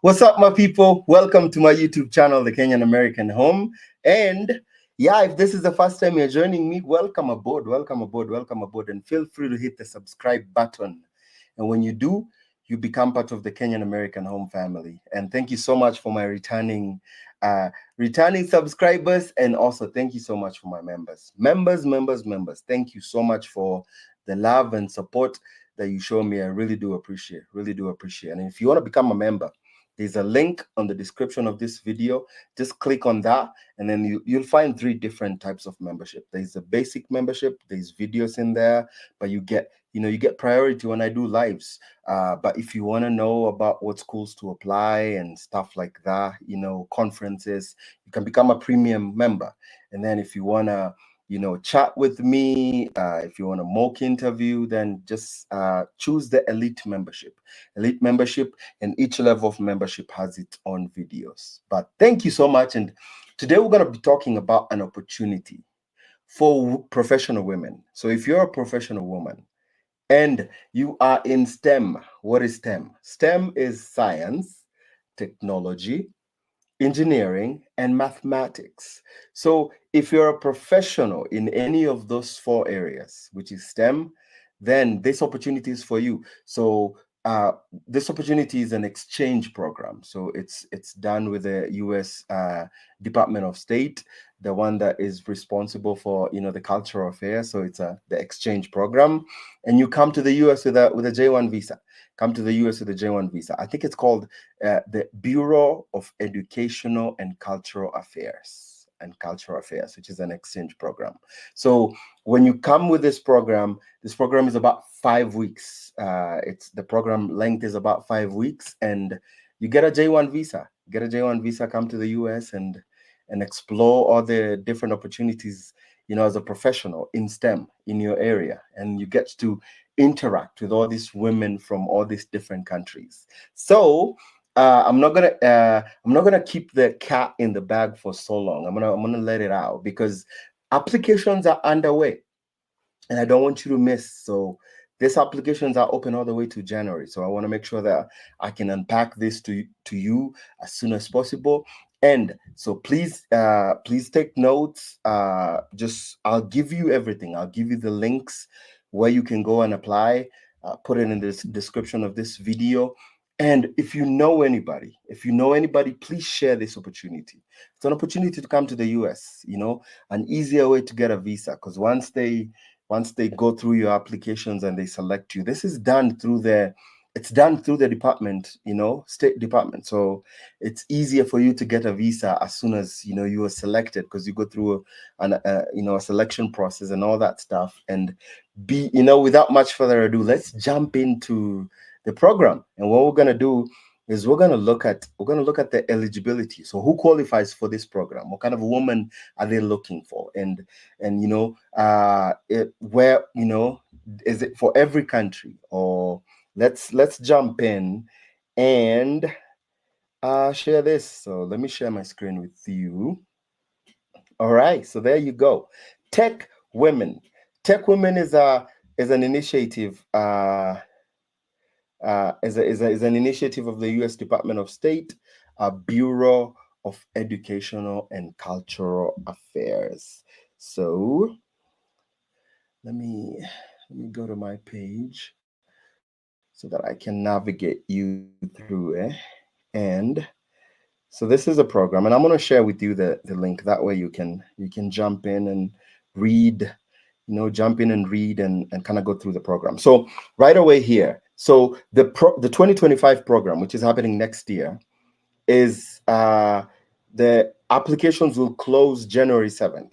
What's up, my people? Welcome to my YouTube channel, the Kenyan American Home. And yeah, if this is the first time you're joining me, welcome aboard, welcome aboard, welcome aboard. And feel free to hit the subscribe button. And when you do, you become part of the Kenyan American Home family. And thank you so much for my returning subscribers. And also thank you so much for my members. Members. Thank you so much for the love and support that you show me. I really do appreciate, And if you want to become a member, there's a link on the description of this video. Just click on that, and then you'll find 3 different types of membership. There's a basic membership, there's videos in there, but you get priority when I do lives. But if you want to know about what schools to apply and stuff like that, conferences, you can become a premium member. And then if you want to chat with me, if you want a mock interview, then just choose the elite membership. And each level of membership has its own videos. But thank you so much. And today we're going to be talking about an opportunity for professional women. So if you're a professional woman and you are in STEM, what is STEM? STEM is science, technology, engineering, and mathematics. So if you're a professional in any of those 4 areas, which is STEM, then this opportunity is for you. So this opportunity is an exchange program. So it's done with the U.S. Department of State, the one that is responsible for the cultural affairs. So it's the exchange program, and you come to the U.S. with a J1 visa. Come to the U.S. with a J1 visa. I think it's called the Bureau of Educational and Cultural Affairs, which is an exchange program. So when you come with this program is about 5 weeks. The program length is about 5 weeks, and you get a J1 visa. Come to the U.S. and explore all the different opportunities, as a professional in STEM in your area, and you get to interact with all these women from all these different countries. So I'm not gonna keep the cat in the bag for so long. I'm gonna let it out because applications are underway, and I don't want you to miss. So these applications are open all the way to January. So I want to make sure that I can unpack this to you as soon as possible. And so please take notes. I'll give you everything. I'll give you the links where you can go and apply. Put it in the description of this video. And if you know anybody, please share this opportunity. It's an opportunity to come to the US, an easier way to get a visa, because once they go through your applications and they select you, this is done through the department, State Department. So it's easier for you to get a visa as soon as you are selected, because you go through a selection process and all that stuff. And without much further ado, let's jump into the program. And what we're gonna do is we're gonna look at the eligibility. So who qualifies for this program? What kind of woman are they looking for? And where is it for every country? Or let's jump in and share this. So let me share my screen with you. All right, so there you go. Tech Women is an initiative. Is an initiative of the U.S. Department of State, Bureau of Educational and Cultural Affairs. So let me go to my page so that I can navigate you through it. And so this is a program, and I'm going to share with you the link. That way you can jump in and read, and kind of go through the program. So right away here, so the 2025 program, which is happening next year, is the applications will close January 7th.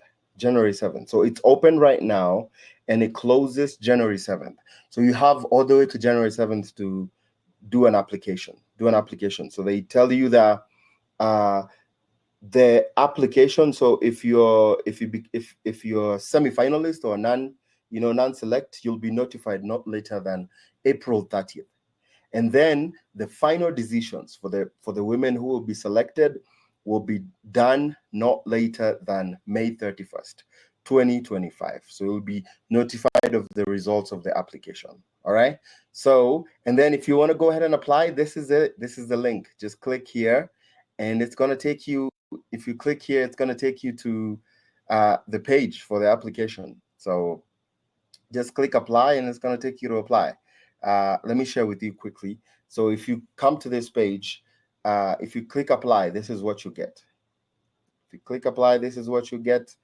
So it's open right now, and it closes January 7th. So you have all the way to January 7th to do an application. So they tell you that the application. So if you're semi-finalist or non-select, you'll be notified not later than April 30th. And then the final decisions for the women who will be selected will be done not later than May 31st, 2025. So you'll be notified of the results of the application. All right. So, and then if you want to go ahead and apply, this is it. This is the link. Just click here, and it's going to take you, if you click here, it's going to take you to the page for the application. So just click apply, and it's going to take you to apply. Let me share with you quickly. So if you come to this page, if you click apply, this is what you get. If you click apply, this is what you get.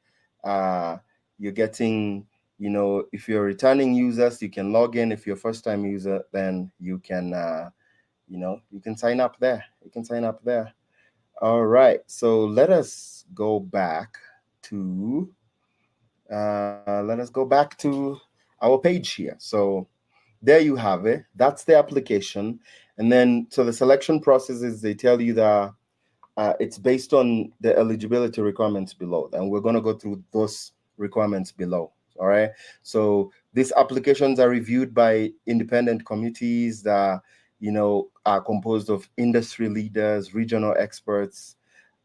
You're getting, you know, if you're returning users, you can log in. If you're a first-time user, then you can, you know, you can sign up there. You can sign up there. All right. So let us go back to our page here. So there you have it. That's the application. And then, so the selection process is they tell you that it's based on the eligibility requirements below. And we're going to go through those requirements below. All right. So these applications are reviewed by independent committees that, you know, are composed of industry leaders, regional experts,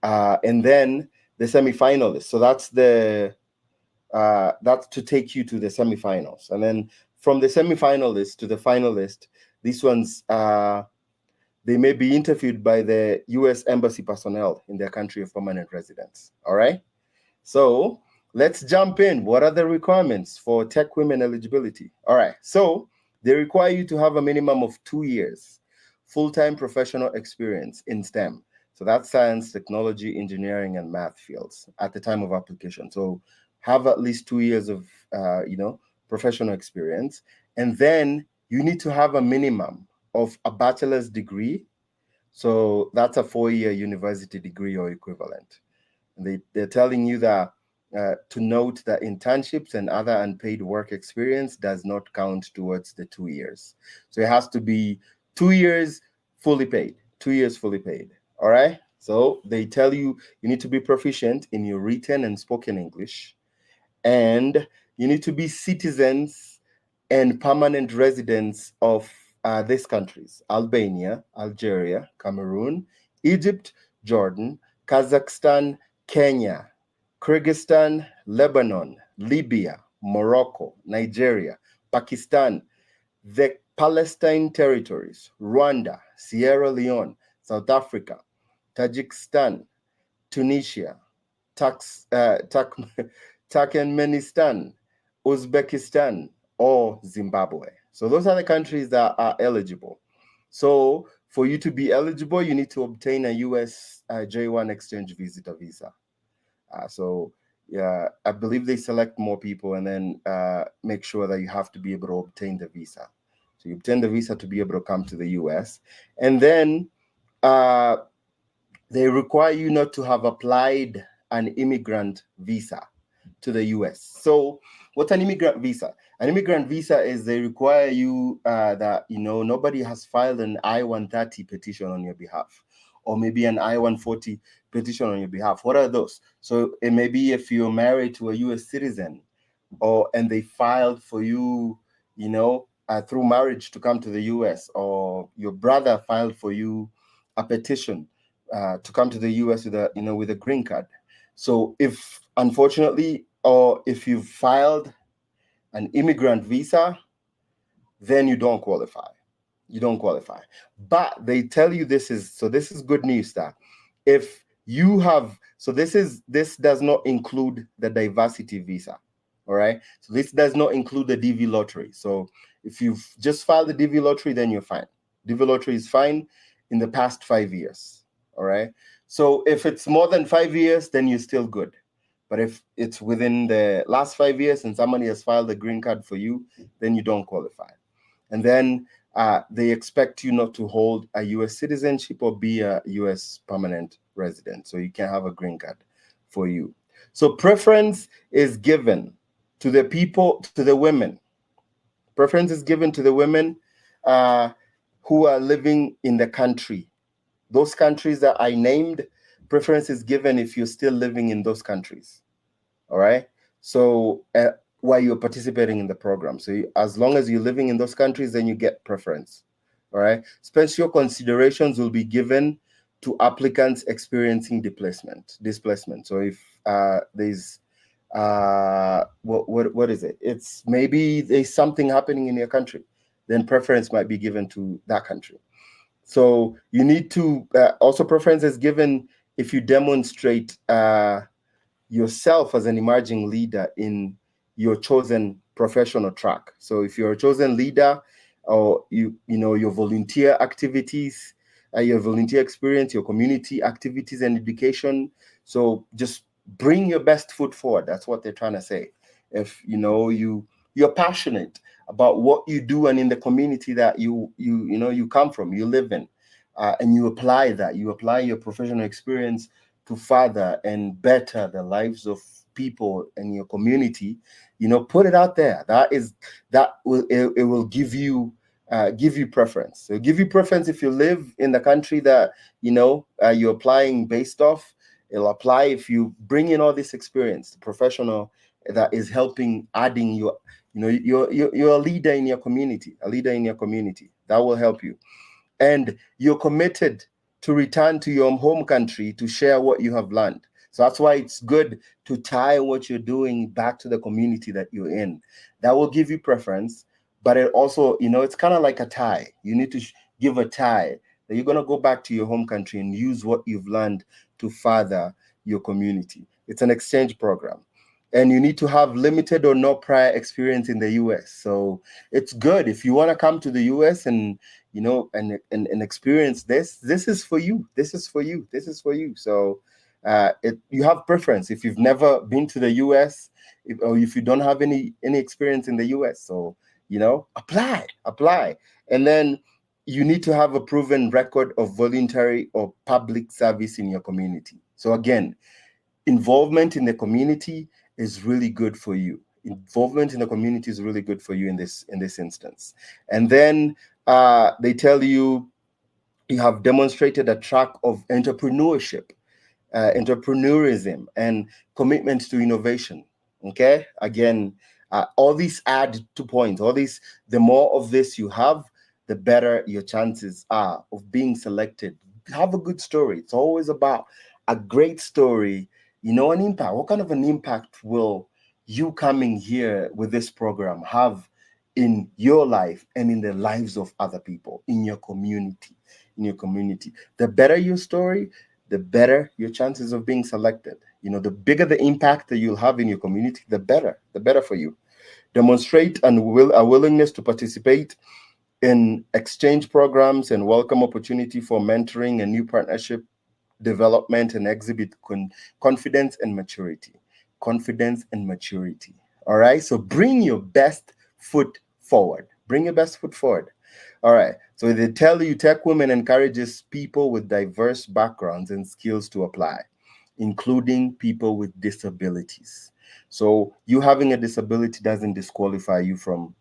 and then the semifinalists. So that's to take you to the semifinals. And then from the semifinalists to the finalist, these ones, they may be interviewed by the U.S. Embassy personnel in their country of permanent residence. All right. So let's jump in. What are the requirements for tech women eligibility? All right. So they require you to have a minimum of 2 years full-time professional experience in STEM. So that's science, technology, engineering, and math fields at the time of application. So have at least 2 years of, you know, professional experience. And then you need to have a minimum of a bachelor's degree. So that's a 4-year university degree or equivalent. And they're telling you that to note that internships and other unpaid work experience does not count towards the 2 years. So it has to be 2 years fully paid, 2 years fully paid. All right. So they tell you you need to be proficient in your written and spoken English, and you need to be citizens and permanent residents of these countries: Albania, Algeria, Cameroon, Egypt, Jordan, Kazakhstan, Kenya, Kyrgyzstan, Lebanon, Libya, Morocco, Nigeria, Pakistan, the Palestine territories, Rwanda, Sierra Leone, South Africa, Tajikistan, Tunisia, Turkmenistan, Uzbekistan, or Zimbabwe. So those are the countries that are eligible. So for you to be eligible, you need to obtain a US J1 exchange visitor visa. So yeah, I believe they select more people and then make sure that you have to be able to obtain the visa. So you obtain the visa to be able to come to the US. And then they require you not to have applied an immigrant visa to the US. So what's an immigrant visa? An immigrant visa is they require you that, you know, nobody has filed an I-130 petition on your behalf, or maybe an I-140 petition on your behalf. What are those? So it may be if you're married to a US citizen, and they filed for you, you know, through marriage to come to the US, or your brother filed for you a petition to come to the US with a, you know, with a green card. So if, unfortunately, or if you've filed an immigrant visa, then you don't qualify. You don't qualify. But they tell you this is good news, that if you have, so this does not include the diversity visa. All right. So this does not include the DV lottery. So if you've just filed the DV lottery, then you're fine. DV lottery is fine in the past 5 years. All right. So if it's more than 5 years, then you're still good. But if it's within the last 5 years and somebody has filed a green card for you, then you don't qualify. And then they expect you not to hold a US citizenship or be a US permanent resident. So you can have a green card for you. So preference is given to the people, to the women. Preference is given to the women who are living in the country. Those countries that I named, preference is given if you're still living in those countries. All right. So while you're participating in the program, so as long as you're living in those countries, then you get preference. All right. Special considerations will be given to applicants experiencing displacement. So if there's what is it? It's maybe there's something happening in your country, then preference might be given to that country. So you need to also preference is given if you demonstrate yourself as an emerging leader in your chosen professional track. So if you're a chosen leader, or you know your volunteer activities, your volunteer experience, your community activities and education. So just bring your best foot forward. That's what they're trying to say. If you know you're passionate about what you do and in the community that you know you come from, you live in, and you apply that, you apply your professional experience to further and better the lives of people in your community, you know, put it out there. That will it will give you preference. So give you preference if you live in the country that you know you're applying based off. It'll apply if you bring in all this experience, the professional that is helping adding your, you know, you're a leader in your community, a leader in your community. That will help you, and you're committed to return to your home country to share what you have learned. So that's why it's good to tie what you're doing back to the community that you're in. That will give you preference, but it also, you know, it's kind of like a tie. You need to give a tie that you're going to go back to your home country and use what you've learned to further your community. It's an exchange program. And you need to have limited or no prior experience in the US. So it's good if you want to come to the US and you know and experience this is for you, this is for you, this is for you. So you have preference if you've never been to the US, or if you don't have any experience in the US. So you know, apply, and then you need to have a proven record of voluntary or public service in your community. So again, involvement in the community is really good for you. Involvement in the community is really good for you in this instance. And then they tell you you have demonstrated a track of entrepreneurship, entrepreneurism, and commitment to innovation. Okay, again, all these add 2 points. All these, the more of this you have, the better your chances are of being selected. Have a good story. It's always about a great story. You know, an impact. What kind of an impact will you coming here with this program have in your life and in the lives of other people in your community? In your community, the better your story, the better your chances of being selected. You know, the bigger the impact that you'll have in your community, the better for you. Demonstrate a willingness to participate in exchange programs and welcome opportunity for mentoring and new partnership development, and exhibit confidence and maturity. Confidence and maturity. All right. So bring your best foot forward. Bring your best foot forward. All right. So they tell you Tech Women encourages people with diverse backgrounds and skills to apply, including people with disabilities. So you having a disability doesn't disqualify you from,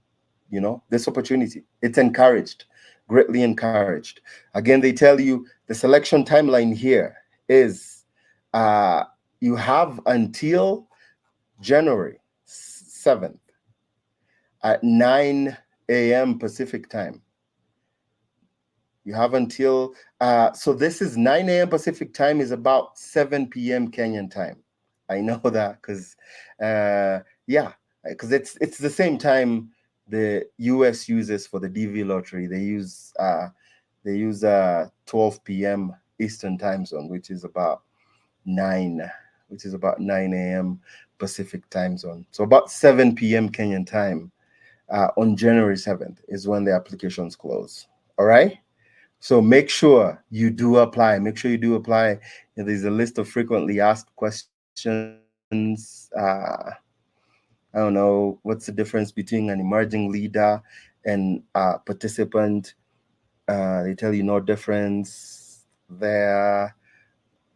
you know, this opportunity. It's encouraged, greatly encouraged. Again, they tell you the selection timeline here is you have until January 7th at 9 a.m. Pacific time. You have until, so this is 9 a.m. Pacific time is about 7 p.m. Kenyan time. I know that because, yeah, because it's the same time the US uses for the DV lottery. They use 12 p.m. Eastern time zone, which is about 9, which is about 9 a.m. Pacific time zone. So about 7 p.m. Kenyan time on January 7th is when the applications close. All right. So make sure you do apply. Make sure you do apply. There's a list of frequently asked questions. I don't know what's the difference between an emerging leader and a participant. They tell you no difference there.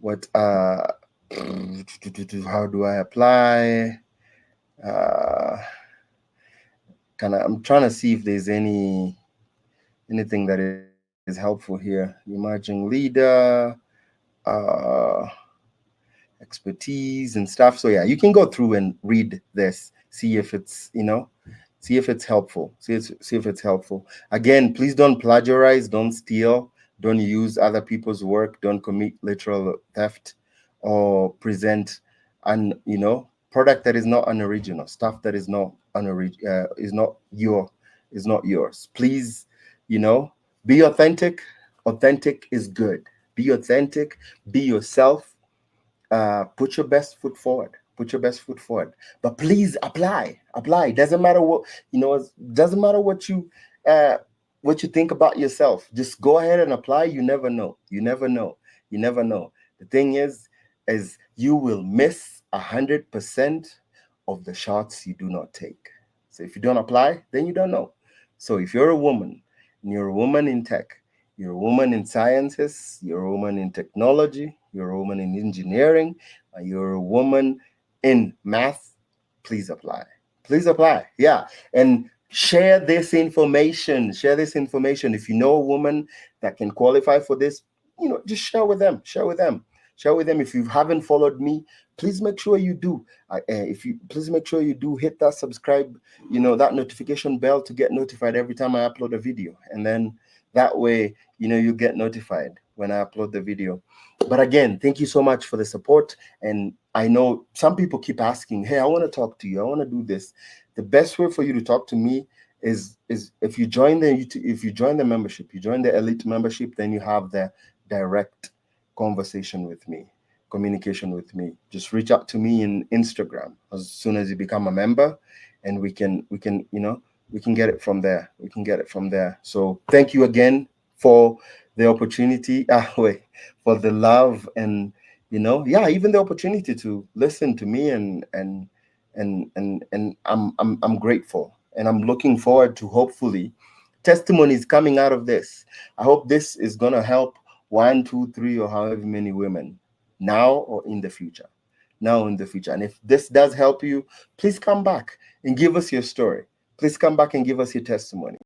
What? How do I apply? Uh, I'm trying to see if there's anything that is helpful here. Emerging leader, uh, expertise and stuff. So yeah, you can go through and read this, see if it's, you know, see if it's helpful. See if it's helpful. Again, please don't plagiarize, don't steal, don't use other people's work, don't commit literal theft or present product that is not unoriginal, stuff that is not is not yours. Please, you know, be authentic. Authentic is good. Be authentic, be yourself, put your best foot forward. Put your best foot forward. But please apply. Apply. Doesn't matter what, you know, it doesn't matter what you think about yourself. Just go ahead and apply. You never know. You never know. You never know. The thing is you will miss 100% of the shots you do not take. So if you don't apply, then you don't know. So if you're a woman, and you're a woman in tech, you're a woman in sciences, you're a woman in technology, you're a woman in engineering, you're a woman in math, please apply. Please apply. Yeah. And share this information. Share this information. If you know a woman that can qualify for this, you know, just share with them. Share with them. Share with them. If you haven't followed me, please make sure you do. If you please make sure you do hit that subscribe, you know, that notification bell to get notified every time I upload a video. And then that way, you know, you get notified when I upload the video. But again, thank you so much for the support. And I know some people keep asking, hey, I want to talk to you. I want to do this. The best way for you to talk to me is if you join the membership, you join the elite membership, then you have the direct conversation with me, communication with me. Just reach out to me in Instagram as soon as you become a member, and we can you know, we can get it from there. We can get it from there. So thank you again for the opportunity, for the love, and, you know, yeah, even the opportunity to listen to me, and I'm grateful, and I'm looking forward to hopefully testimonies coming out of this. I hope this is gonna help 1, 2, 3, or however many women now or in the future. Now in the future. And if this does help you, please come back and give us your story. Please come back and give us your testimony.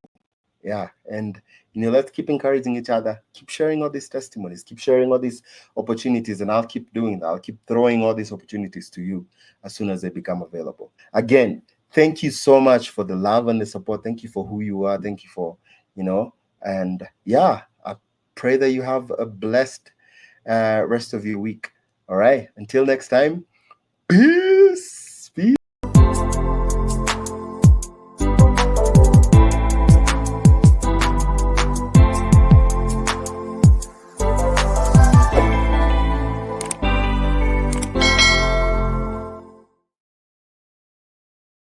Yeah. And, you know, let's keep encouraging each other. Keep sharing all these testimonies. Keep sharing all these opportunities. And I'll keep doing that. I'll keep throwing all these opportunities to you as soon as they become available. Again, thank you so much for the love and the support. Thank you for who you are. Thank you for, you know, and yeah, I pray that you have a blessed rest of your week. All right. Until next time.